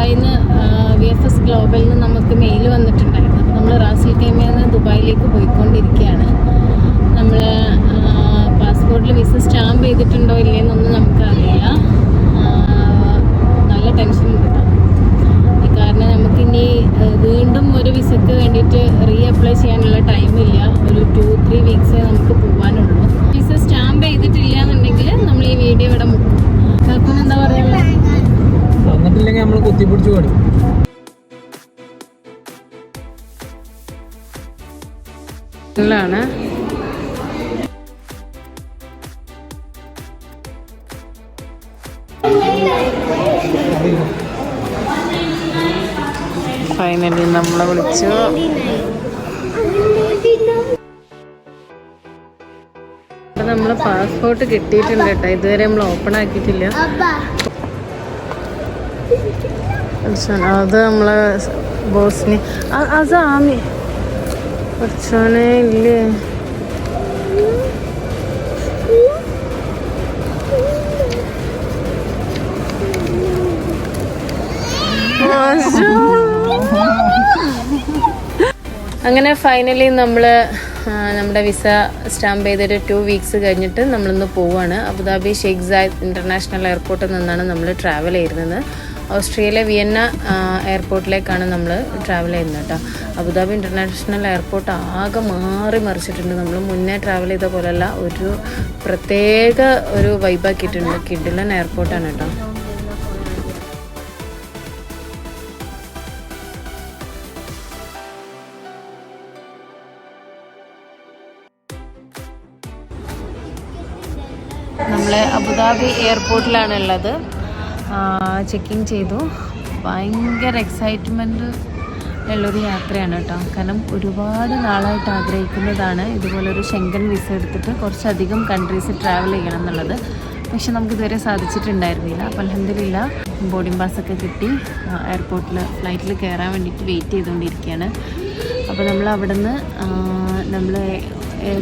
ദുബായിൽ നിന്ന് VFS ഗ്ലോബലിൽ നിന്ന് നമുക്ക് മെയിൽ വന്നിട്ടുണ്ടായിരുന്നു. അപ്പോൾ നമ്മൾ റാസൽ ഖൈമയിൽ നിന്ന് ദുബായിലേക്ക് പോയിക്കൊണ്ടിരിക്കുകയാണ്. നമ്മൾ പാസ്പോർട്ടിൽ വിസ സ്റ്റാമ്പ് ചെയ്തിട്ടുണ്ടോ ഇല്ലയെന്നൊന്നും നമുക്കറിയില്ല. നല്ല ടെൻഷൻ ഉണ്ട് കേട്ടോ. കാരണം നമുക്കിനി വീണ്ടും ഒരു വിസയ്ക്ക് വേണ്ടിയിട്ട് അപ്ലൈ ചെയ്യാനുള്ള ടൈമില്ല. ഒരു 2-3 വീക്സേ നമുക്ക് പോകാനുള്ളൂ. വിസ സ്റ്റാമ്പ് ചെയ്തിട്ടില്ല എന്നുണ്ടെങ്കിൽ നമ്മൾ ഈ വീഡിയോ ഇവിടെ മുക്കും. കാക്കും എന്താ പറയുക, വന്നിട്ടില്ലെങ്കിൽ നമ്മൾ കുത്തിപ്പിടിച്ച് കൊടുക്കും. ാണ് ഫൈനലി നമ്മളെ വിളിച്ചു. അപ്പൊ നമ്മളെ പാസ്പോർട്ട് കിട്ടിയിട്ടുണ്ട് കേട്ടോ. ഇതുവരെ നമ്മൾ ഓപ്പൺ ആക്കിയിട്ടില്ല. അത് നമ്മളെ ബോസിന് അത് ആമി കുറച്ചോനെ ഇല്ലേ. അങ്ങനെ ഫൈനലി നമ്മൾ നമ്മുടെ വിസ സ്റ്റാമ്പ് ചെയ്തിട്ട് 2 വീക്സ് കഴിഞ്ഞിട്ട് നമ്മളിന്ന് പോവുകയാണ്. അബുദാബി ഷെയ്ഖ് സായിദ് ഇൻ്റർനാഷണൽ എയർപോർട്ടിൽ നിന്നാണ് നമ്മൾ ട്രാവൽ ചെയ്യുന്നത്. ഓസ്ട്രിയയിലെ വിയന്ന എയർപോർട്ടിലേക്കാണ് നമ്മൾ ട്രാവൽ ചെയ്യുന്നത് കേട്ടോ. അബുദാബി ഇൻ്റർനാഷണൽ എയർപോർട്ട് ആകെ മാറി മറിച്ചിട്ടുണ്ട്. നമ്മൾ മുന്നേ ട്രാവൽ ചെയ്ത പോലെയല്ല, ഒരു പ്രത്യേക ഒരു വൈബാക്കിയിട്ടുണ്ട്. കിഡിലൻ എയർപോർട്ടാണ് കേട്ടോ. നമ്മൾ അബുദാബി എയർപോർട്ടിലാണ് ഉള്ളത്. ചെക്കിങ് ചെയ്തു. ഭയങ്കര എക്സൈറ്റ്മെൻറ്റ് ഉള്ളൊരു യാത്രയാണ് കേട്ടോ. കാരണം ഒരുപാട് നാളായിട്ട് ആഗ്രഹിക്കുന്നതാണ് ഇതുപോലൊരു ഷെങ്കൻ വിസ എടുത്തിട്ട് കുറച്ചധികം കൺട്രീസ് ട്രാവൽ ചെയ്യണം എന്നുള്ളത്. പക്ഷെ നമുക്കിതുവരെ സാധിച്ചിട്ടുണ്ടായിരുന്നില്ല. അപ്പോൾ അൽഹംദുലില്ലാ ബോർഡിംഗ് പാസ്സൊക്കെ കിട്ടി. എയർപോർട്ടിൽ ഫ്ലൈറ്റിൽ കയറാൻ വേണ്ടിയിട്ട് വെയിറ്റ് ചെയ്തുകൊണ്ടിരിക്കുകയാണ്. അപ്പോൾ നമ്മൾ അവിടെ നിന്ന് നമ്മൾ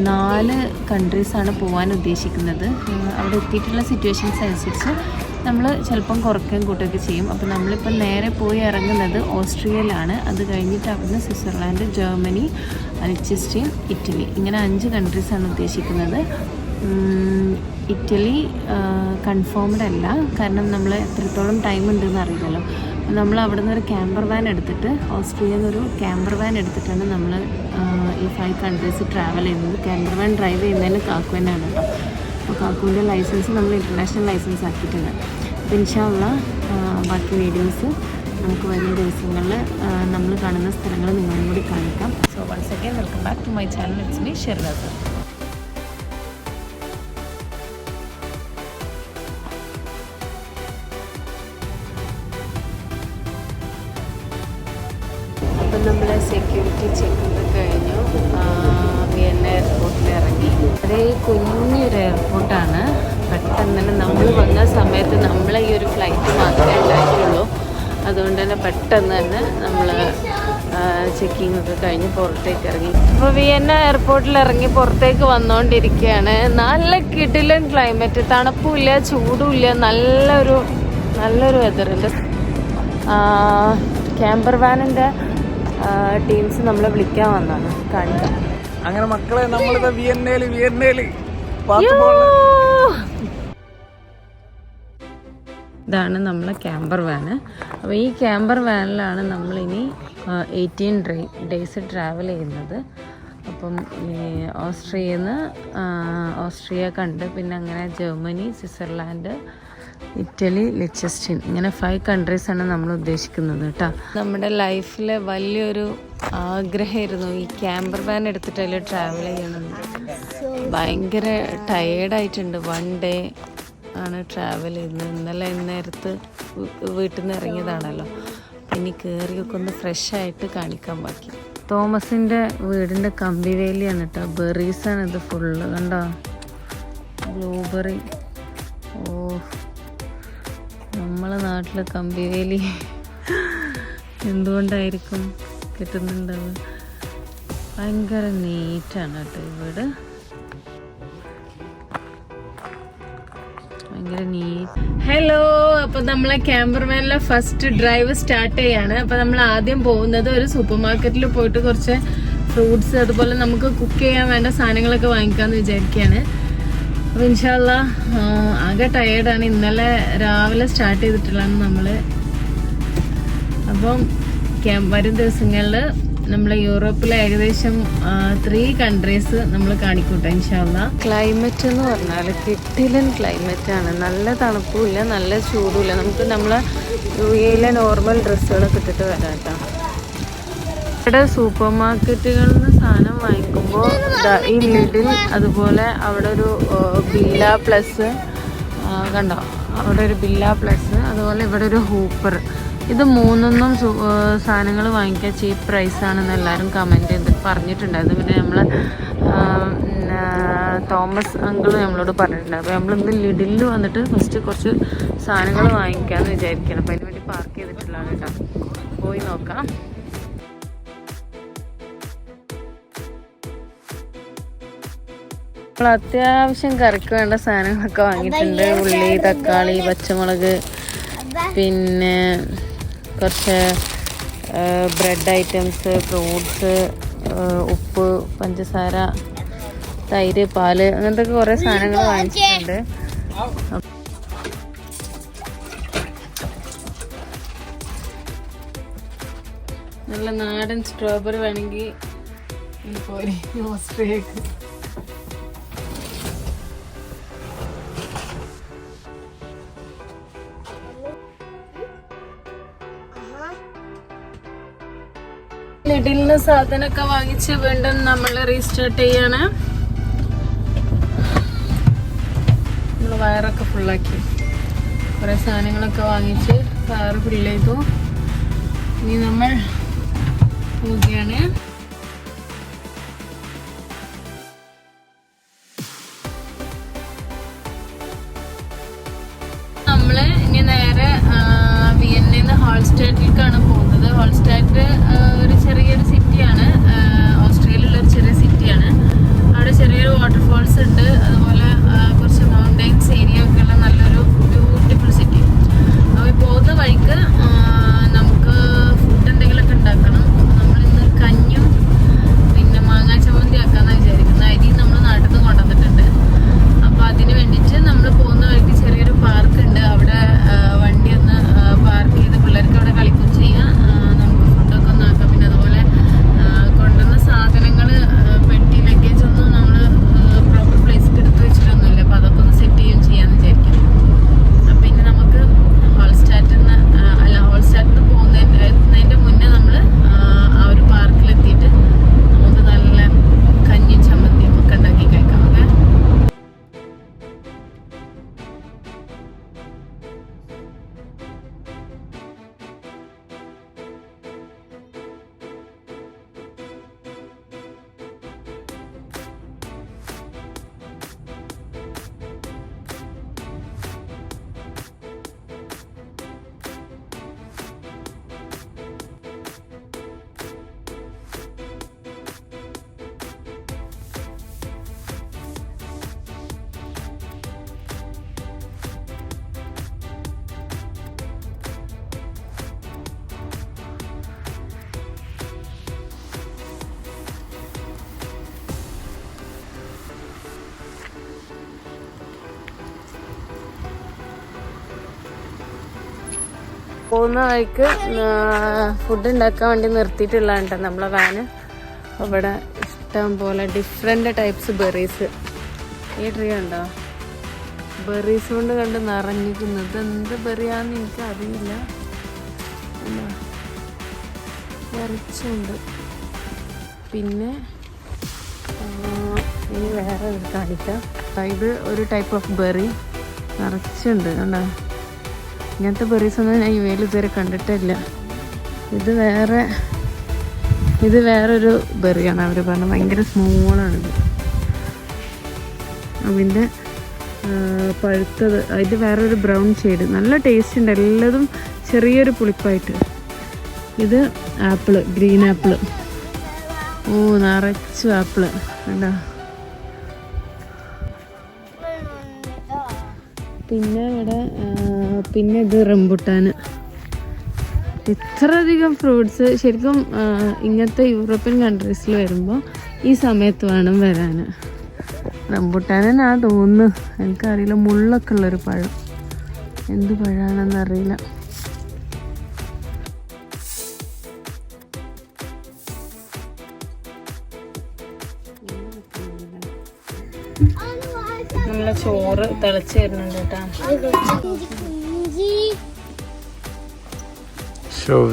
4 കൺട്രീസാണ് പോകാൻ ഉദ്ദേശിക്കുന്നത്. അവിടെ എത്തിയിട്ടുള്ള സിറ്റുവേഷൻസ് അനുസരിച്ച് നമ്മൾ ചിലപ്പം കുറയ്ക്കുകയും കൂട്ടുകയൊക്കെ ചെയ്യും. അപ്പോൾ നമ്മളിപ്പോൾ നേരെ പോയി ഇറങ്ങുന്നത് ഓസ്ട്രിയയിലാണ്. അത് കഴിഞ്ഞിട്ട് അവിടുന്ന് സ്വിറ്റ്സർലാൻഡ്, ജർമ്മനി, ലിechtenstein, ഇറ്റലി, ഇങ്ങനെ 5 കൺട്രീസാണ് ഉദ്ദേശിക്കുന്നത്. ഇറ്റലി കൺഫേംഡ് അല്ല, കാരണം നമ്മൾ എത്രത്തോളം ടൈം ഉണ്ടെന്ന് അറിയില്ലല്ലോ. നമ്മൾ അവിടെ നിന്ന് ഒരു ക്യാമ്പർ വാൻ എടുത്തിട്ട്, ഓസ്ട്രിയയിൽ നിന്നൊരു ക്യാമ്പർ വാൻ എടുത്തിട്ടാണ് നമ്മൾ ഈ 5 കൺട്രീസ് ട്രാവൽ ചെയ്യുന്നത്. ക്യാമ്പർ വാൻ ഡ്രൈവ് ചെയ്യുന്നതിന് കാക്കു തന്നെയാണ് കേട്ടോ. അപ്പോൾ കാക്കുവിൻ്റെ ലൈസൻസ് നമ്മൾ ഇൻ്റർനാഷണൽ ലൈസൻസ് ആക്കിയിട്ടുണ്ട്. അപ്പോൾ ഇൻഷാ അള്ളാ ബാക്കി വീഡിയോസ് നമുക്ക് വരുന്ന ദിവസങ്ങളിൽ നമ്മൾ കാണുന്ന സ്ഥലങ്ങൾ നിങ്ങളും കൂടി കാണിക്കാം. So once again welcome back to my channel. It's me ഷെർലാസ്. അപ്പം നമ്മൾ സെക്യൂരിറ്റി ചെക്കിങ് കഴിഞ്ഞു. വിയന്ന എയർപോർട്ടിൽ ഇറങ്ങി. അതേ കുഞ്ഞൊരു എയർപോർട്ടാണ്. പെട്ടെന്ന് തന്നെ നമ്മൾ വന്ന സമയത്ത് നമ്മളെ ഈ ഒരു ഫ്ലൈറ്റ് മാത്രമേ ഉണ്ടായിട്ടുള്ളൂ. അതുകൊണ്ട് തന്നെ പെട്ടെന്ന് തന്നെ നമ്മൾ ചെക്കിങ് ഒക്കെ കഴിഞ്ഞ് പുറത്തേക്ക് ഇറങ്ങി. ഇപ്പോൾ വിയന്ന എയർപോർട്ടിൽ ഇറങ്ങി പുറത്തേക്ക് വന്നുകൊണ്ടിരിക്കുകയാണ്. നല്ല കിടിലൻ ക്ലൈമറ്റ്, തണുപ്പുമില്ല ചൂടുമില്ല, നല്ലൊരു വെതറുണ്ട്. ക്യാമ്പർ വാനിൻ്റെ ടീംസ് നമ്മളെ വിളിക്കാൻ വന്നാണ് കാണിക്കാം. അങ്ങനെ മക്കളെ നമ്മളിത് വിയന്നയില് ഇതാണ് നമ്മളെ ക്യാമ്പർ വാന്. അപ്പോൾ ഈ ക്യാമ്പർ വാനിലാണ് നമ്മളിനി 18 ഡേയ്സ് ട്രാവൽ ചെയ്യുന്നത്. അപ്പം ഓസ്ട്രിയയിൽ നിന്ന് ഓസ്ട്രിയ കണ്ട് പിന്നെ അങ്ങനെ ജർമ്മനി, സ്വിറ്റ്സർലാൻഡ്, ഇറ്റലി, ലിechtenstein, ഇങ്ങനെ 5 കൺട്രീസാണ് നമ്മൾ ഉദ്ദേശിക്കുന്നത് കേട്ടോ. നമ്മുടെ ലൈഫിലെ വലിയൊരു ആഗ്രഹമായിരുന്നു ഈ ക്യാമ്പർ വാൻ എടുത്തിട്ട് അതിൽ ട്രാവൽ ചെയ്യണമെന്ന്. ഭയങ്കര ടയേർഡായിട്ടുണ്ട്. 1 ഡേ ആണ് ട്രാവൽ ചെയ്യുന്നത്. ഇന്നലെ നേരത്ത് വീട്ടിൽ നിന്ന് ഇറങ്ങിയതാണല്ലോ. ഇനി കയറിയൊക്കെ ഒന്ന് ഫ്രഷായിട്ട് കാണിക്കാൻ ബാക്കി. തോമസിൻ്റെ വീടിൻ്റെ കമ്പിവേലിയാണ് കേട്ടോ. ബെറീസാണ് ഇത് ഫുള്ള്. കണ്ടോ, ബ്ലൂബെറി. നമ്മളെ നാട്ടിലെ കമ്പിവേലി എന്തുകൊണ്ടായിരിക്കും കിട്ടുന്നുണ്ടാവുക. ഭയങ്കര നീറ്റാണ് കേട്ടോ വീട്. ഭയങ്കര നീറ്റ്. ഹലോ, അപ്പൊ നമ്മളെ ക്യാമ്പർമാനിലെ ഫസ്റ്റ് ഡ്രൈവ് സ്റ്റാർട്ട് ചെയ്യാണ്. അപ്പൊ നമ്മൾ ആദ്യം പോകുന്നത് ഒരു സൂപ്പർ മാർക്കറ്റിൽ പോയിട്ട് കുറച്ച് ഫ്രൂട്ട്സ് അതുപോലെ നമുക്ക് കുക്ക് ചെയ്യാൻ വേണ്ട സാധനങ്ങളൊക്കെ വാങ്ങിക്കാന്ന് വിചാരിക്കുകയാണ്. അപ്പൊ ഇൻഷാല്ലാ ആകെ ടയേർഡാണ്. ഇന്നലെ രാവിലെ സ്റ്റാർട്ട് ചെയ്തിട്ടുള്ളതാണ് നമ്മള്. അപ്പം വരും ദിവസങ്ങളിൽ നമ്മൾ യൂറോപ്പിലെ ഏകദേശം 3 കൺട്രീസ് നമ്മൾ കാണിക്കൂട്ടെ ഇൻഷാല്ലാ. ക്ലൈമറ്റ് എന്ന് പറഞ്ഞാൽ കിട്ടിലൻ ക്ലൈമറ്റ് ആണ്. നല്ല തണുപ്പുമില്ല, നല്ല ചൂടുമില്ല. നമുക്ക് നമ്മളെ UAE നോർമൽ ഡ്രസ്സുകളൊക്കെ ഇട്ടിട്ട് വരാം കേട്ടോ. ഇവിടെ സൂപ്പർ മാർക്കറ്റുകളിൽ നിന്ന് സാധനം വാങ്ങിക്കുമ്പോൾ ഈ ലിഡിൽ, അതുപോലെ അവിടെ ഒരു ബില്ല പ്ലസ് കണ്ടോ, അവിടെ ഒരു ബില്ല പ്ലസ്, അതുപോലെ ഇവിടെ ഒരു ഹൂപ്പർ. ഇത് 3 സാധനങ്ങൾ വാങ്ങിക്കാൻ ചീപ്പ് പ്രൈസാണെന്ന് എല്ലാവരും കമൻറ്റ് ചെയ്ത് പറഞ്ഞിട്ടുണ്ടായിരുന്നു. പിന്നെ നമ്മൾ തോമസ് അങ്കിൾ നമ്മളോട് പറഞ്ഞിട്ടുണ്ട്. അപ്പോൾ നമ്മളിന്ന് ലിഡിൽ വന്നിട്ട് ഫസ്റ്റ് കുറച്ച് സാധനങ്ങൾ വാങ്ങിക്കാമെന്ന് വിചാരിക്കണം. അപ്പോൾ അതിന് വേണ്ടി പാർക്ക് ചെയ്തിട്ടുള്ളതാണ് കേട്ടോ. പോയി നോക്കാം. നമ്മൾ അത്യാവശ്യം കറിക്ക് വേണ്ട സാധനങ്ങളൊക്കെ വാങ്ങിയിട്ടുണ്ട്. ഉള്ളി, തക്കാളി, പച്ചമുളക്, പിന്നെ കുറച്ച് ബ്രെഡ് ഐറ്റംസ്, ഫ്രൂട്ട്സ്, ഉപ്പ്, പഞ്ചസാര, തൈര്, പാല്, അങ്ങനത്തെ കുറേ സാധനങ്ങൾ വാങ്ങിച്ചിട്ടുണ്ട്. നല്ല നാടൻ സ്ട്രോബെറി വേണമെങ്കിൽ പോരെ ഓസ്ട്രേലിയക്ക്. ലിഡിലിന് സാധനമൊക്കെ വാങ്ങിച്ച് വീണ്ടും നമ്മൾ റീസ്റ്റാർട്ട് ചെയ്യാണ്. നമ്മൾ വയറൊക്കെ ഫുള്ളാക്കി കുറേ സാധനങ്ങളൊക്കെ വാങ്ങിച്ച് കാറ് ഫില്ല് ചെയ്തു. ഇനി നമ്മൾ പോവുകയാണ്. നമ്മള് ഇനി നേരെ വിയന്നയിൽ ഹോൾസ്റ്റാറ്റിലേക്കാണ് പോകുന്നത്. ഹോൾസ്റ്റാറ്റ് ഒരു ചെറിയൊരു സിറ്റിയാണ്, ഓസ്ട്രേലിയയിലുള്ള ഒരു ചെറിയ സിറ്റിയാണ്. അവിടെ ചെറിയൊരു വാട്ടർഫോൾസ് ഉണ്ട്, അതുപോലെ കുറച്ച് മൗണ്ടൈൻസ് ഏരിയ ഒക്കെ ഉള്ള നല്ലൊരു ബ്യൂട്ടിഫുൾ സിറ്റി. അപ്പോൾ പോകുന്ന വഴിക്ക് നമുക്ക് ഫുഡ് എന്തെങ്കിലുമൊക്കെ ഉണ്ടാക്കണം. നമ്മളിന്ന് കഞ്ഞും പിന്നെ മാങ്ങാ ചമ്മന്തി ആക്കാമെന്ന് വിചാരിക്കുന്നത്. അരി നമ്മൾ നാട്ടിൽ നിന്ന് കൊണ്ടുവന്നിട്ടുണ്ട്. അപ്പോൾ അതിന് വേണ്ടിയിട്ട് നമ്മൾ പോകുന്ന വഴിക്ക് ചെറിയൊരു പാർക്ക് ഉണ്ട്. അവിടെ വണ്ടി ഒന്ന് പാർക്ക് ചെയ്ത് പിള്ളേർക്ക് അവിടെ കളിക്കും ചെയ്യാം. നമുക്ക് ഫുഡൊക്കെ ഒന്ന് ആക്കാം. പിന്നെ അതുപോലെ കൊണ്ടുവന്ന സാധനങ്ങൾ പെട്ടി ലഗേജ് ഒന്നും നമ്മൾ പ്രോപ്പർ പ്ലേസിൽ എടുത്ത് വെച്ചിട്ടൊന്നുമില്ല. അപ്പോൾ അതൊക്കെ ഒന്ന് സെറ്റ് ചെയ്യുകയും ചെയ്യാമെന്ന് വിചാരിക്കും. അപ്പം ഇനി നമുക്ക് ഹോൾസ്റ്റാറ്റിൽ നിന്ന് പോകുന്നതിൻ്റെ മുന്നേ നമ്മൾ ആ ഒരു പാർക്കിലെത്തിയിട്ട് നമുക്ക് നല്ല കഞ്ഞിയും ചമ്മന്തിയും ഒക്കെ ഉണ്ടാക്കി കഴിക്കാം. ഓക്കെ, പോകുന്ന വഴിക്ക് ഫുഡ് ഉണ്ടാക്കാൻ വേണ്ടി നിർത്തിയിട്ടുള്ളതാണ് നമ്മളെ വാന്. ഇവിടെ ഇഷ്ടം പോലെ ഡിഫറെൻ്റ് ടൈപ്സ് ബെറീസ്. ഈ ട്രീ ഉണ്ടോ, ബെറീസ് കൊണ്ട് കണ്ട് നിറഞ്ഞിരിക്കുന്നത്. എന്ത് ബെറിയാന്ന് എനിക്ക് അറിയില്ല. നിറച്ചുണ്ട്. പിന്നെ ഇനി വേറെ ഒരു കാണിക്കാം. ഇത് ഒരു ടൈപ്പ് ഓഫ് ബെറി നിറച്ചുണ്ട്. കണ്ടോ, ഇങ്ങനത്തെ ബെറീസ് ഒന്നും ഞാൻ UAE ഇതുവരെ കണ്ടിട്ടില്ല. ഇത് വേറൊരു ബെറിയാണ്. അവർ പറഞ്ഞ ഭയങ്കര സ്മോളാണിത്. അതിൻ്റെ പഴുത്തത്, അതിൻ്റെ വേറൊരു ബ്രൗൺ ഷെയ്ഡ്. നല്ല ടേസ്റ്റ് ഉണ്ട്. എല്ലാതും ചെറിയൊരു പുളിപ്പായിട്ട്. ഇത് ആപ്പിള്, ഗ്രീൻ ആപ്പിള്. ഓ, നിറച്ചു ആപ്പിള് കണ്ടോ. പിന്നെ ഇവിടെ പിന്നെ ഇത് റംബുട്ടാന്. ഇത്രയധികം ഫ്രൂട്ട്സ് ശരിക്കും ഇങ്ങനത്തെ യൂറോപ്യൻ കൺട്രീസിൽ വരുമ്പോൾ ഈ സമയത്ത് വേണം വരാൻ. റംബുട്ടാനാ തോന്നുന്നു, എനിക്കറിയില്ല. മുള്ളൊക്കെ ഉള്ളൊരു പഴം, എന്ത് പഴമാണെന്നറിയില്ല. നമ്മളെ ചോറ് തിളച്ച് വരുന്നുണ്ട് കേട്ടോ.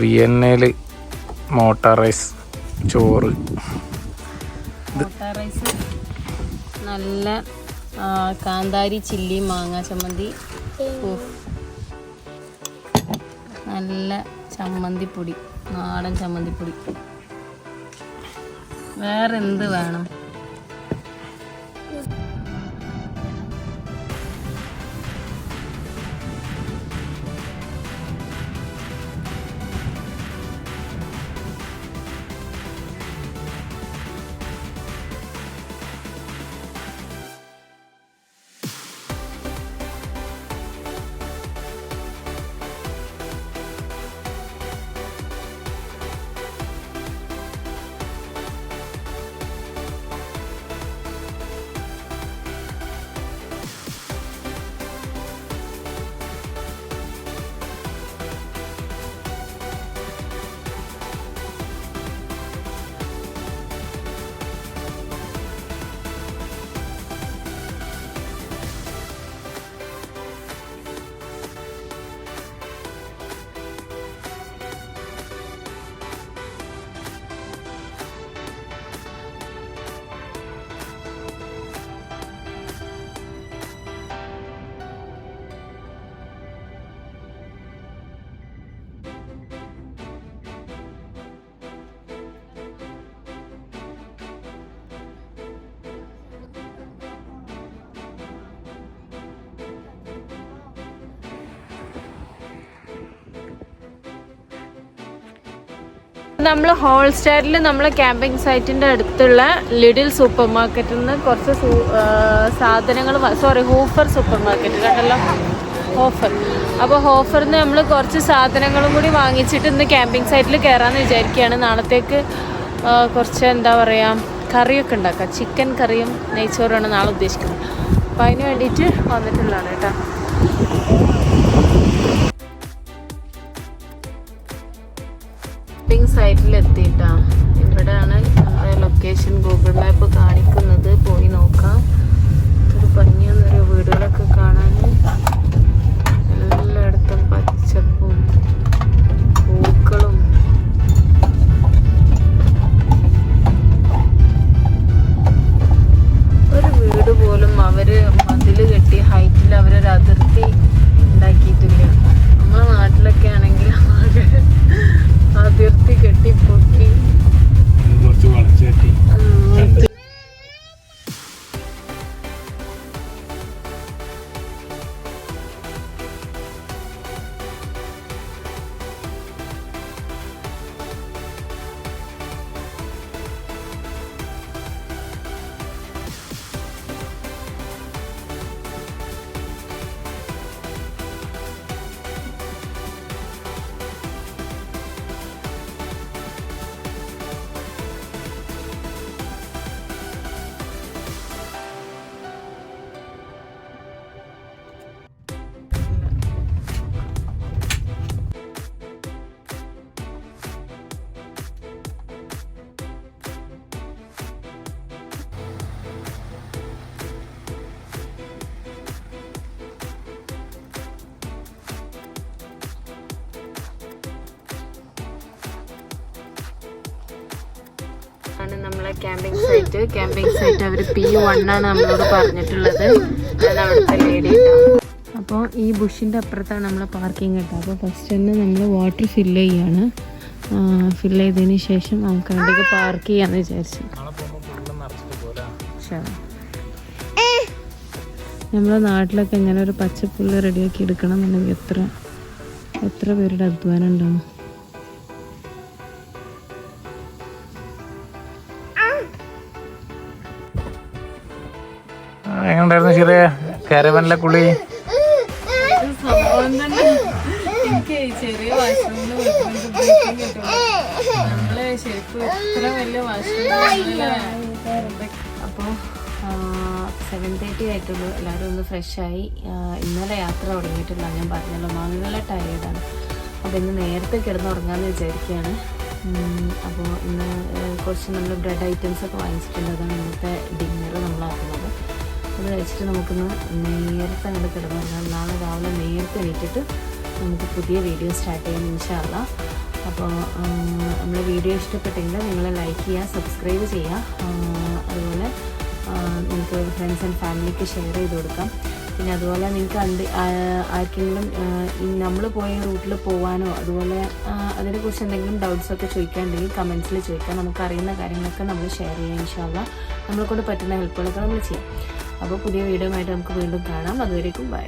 വിയന്നയില് മോട്ടാർ റൈസ് ചോറ്, മോട്ടാർ റൈസ്, നല്ല കാന്താരി ചില്ലി മാങ്ങ ചമ്മന്തി, നല്ല ചമ്മന്തിപ്പൊടി, നാടൻ ചമ്മന്തിപ്പൊടി. വേറെ എന്ത് വേണം? നമ്മൾ ഹോൾസ്റ്റാറിൽ നമ്മളെ ക്യാമ്പിംഗ് സൈറ്റിൻ്റെ അടുത്തുള്ള ലിഡിൽ സൂപ്പർ മാർക്കറ്റിൽ നിന്ന് കുറച്ച് സാധനങ്ങൾ, ഹൂഫർ സൂപ്പർ മാർക്കറ്റ് കണ്ടല്ലോ, ഹോഫർ. അപ്പോൾ ഹോഫറിൽ നിന്ന് നമ്മൾ കുറച്ച് സാധനങ്ങളും കൂടി വാങ്ങിച്ചിട്ട് ഇന്ന് ക്യാമ്പിംഗ് സൈറ്റിൽ കയറാമെന്ന് വിചാരിക്കുകയാണ്. നാളത്തേക്ക് കുറച്ച് എന്താ പറയുക, കറിയൊക്കെ ഉണ്ടാക്കാം. ചിക്കൻ കറിയും നെയ്ച്ചോറുമാണ് നാളെ ഉദ്ദേശിക്കുന്നത്. അപ്പോൾ അതിന് വേണ്ടിയിട്ട് വന്നിട്ടുള്ളതാണ് കേട്ടോ. ക്യാമ്പിംഗ് സൈറ്റിലെത്തിയിട്ടാ. ഇവിടെയാണ് നമ്മുടെ ലൊക്കേഷൻ ഗൂഗിൾ മാപ്പ് കാണിക്കുന്നത്. പോയി നോക്കാം. ഒരു ഭംഗിയൊന്നൊരു വീടുകളൊക്കെ കാണാൻ, എല്ലായിടത്തും പച്ചപ്പും പൂക്കളും. ഒരു വീട് പോലും അവര് മതിൽ കെട്ടി ഹൈറ്റിൽ അവരൊരു അതിർത്തി ഉണ്ടാക്കിയിട്ടില്ല. നമ്മളെ നാട്ടിലൊക്കെ ആണെങ്കിൽ അതിർത്തി കെട്ടി പൊക്കി കുറച്ച് വളച്ചു കെട്ടി. ആണ് നമ്മളെ ക്യാമ്പിംഗ് സൈറ്റ്. അവർ P1 ആണ് നമ്മളോട് പറഞ്ഞിട്ടുള്ളത്. അതാണ് അവിടുത്തെ ലേഡി. അപ്പോൾ ഈ ബുഷിൻ്റെ അപ്പുറത്താണ് നമ്മളെ പാർക്കിംഗ് കേട്ടോ. അപ്പോൾ ഫസ്റ്റ് തന്നെ നമ്മൾ വാട്ടർ ഫില്ല് ചെയ്യാണ്. ഫില്ല് ചെയ്തതിന് ശേഷം നമുക്ക് വേണ്ടിയിട്ട് പാർക്ക് ചെയ്യാമെന്ന് വിചാരിച്ചു. നമ്മളെ നാട്ടിലൊക്കെ ഇങ്ങനെ ഒരു പച്ചപ്പുല്ല് റെഡിയാക്കി എടുക്കണം എന്നുണ്ടെങ്കിൽ എത്ര പേരുടെ അധ്വാനം ഉണ്ടാവും. എങ്ങനെയുണ്ടായിരുന്നു ചെറിയ കാരവനിലെ കുളി? സംഭവം തന്നെ എനിക്ക് ചെറിയ വാഷ്റൂമിൽ ബ്രേക്കിംഗ് കിട്ടുള്ളൂ. നമ്മള് ശരിക്കും ഇത്ര വലിയ വാഷ്റൂം. അപ്പോൾ 7:30 ആയിട്ടുള്ളൂ. എല്ലാവരും ഒന്ന് ഫ്രഷായി. ഇന്നലെ യാത്ര തുടങ്ങിയിട്ടില്ല, ഞാൻ പറഞ്ഞല്ലോ, നല്ല ടയേർഡാണ്. അപ്പോൾ ഇന്ന് നേരത്തെ കിടന്നുറങ്ങാമെന്ന് വിചാരിക്കുകയാണ്. അപ്പോൾ ഇന്ന് കുറച്ച് നമ്മൾ ബ്രെഡ് ഐറ്റംസൊക്കെ വാങ്ങിച്ചിട്ടുണ്ട്. അതാണ് ഇന്നത്തെ ഡിന്നർ നമ്മളാക്കുന്നത്. അത് കഴിച്ചിട്ട് നമുക്കൊന്ന് നേരത്തെ അങ്ങോട്ട് കിടന്നുറങ്ങാം. നാളെ രാവിലെ നേരത്തെ എണീറ്റിട്ട് നമുക്ക് പുതിയ വീഡിയോ സ്റ്റാർട്ട് ചെയ്യാം ഇൻഷാ അല്ലാഹ്. അപ്പോൾ നമ്മളെ വീഡിയോ ഇഷ്ടപ്പെട്ടെങ്കിൽ നിങ്ങൾ ലൈക്ക് ചെയ്യുക, സബ്സ്ക്രൈബ് ചെയ്യുക. അതുപോലെ നിങ്ങൾക്ക് ഫ്രണ്ട്സ് ആൻഡ് ഫാമിലിക്ക് ഷെയർ ചെയ്ത് കൊടുക്കാം. പിന്നെ അതുപോലെ നിങ്ങൾക്ക് ആർക്കെങ്കിലും നമ്മൾ പോയ റൂട്ടിൽ പോകാനോ അതുപോലെ അതിനെക്കുറിച്ച് എന്തെങ്കിലും ഡൗട്ട്സൊക്കെ ചോദിക്കാനുണ്ടെങ്കിൽ കമൻസിൽ ചോദിക്കാം. നമുക്കറിയുന്ന കാര്യങ്ങളൊക്കെ നമ്മൾ ഷെയർ ചെയ്യാം ഇൻഷാ അല്ലാഹ്. നമ്മളെക്കൊണ്ട് പറ്റുന്ന ഹെൽപ്പുകളൊക്കെ നമ്മൾ ചെയ്യാം. അപ്പോൾ പുതിയ വീഡിയോ ആയിട്ട് നമുക്ക് വീണ്ടും കാണാം. അതുവരേക്കും ബൈ.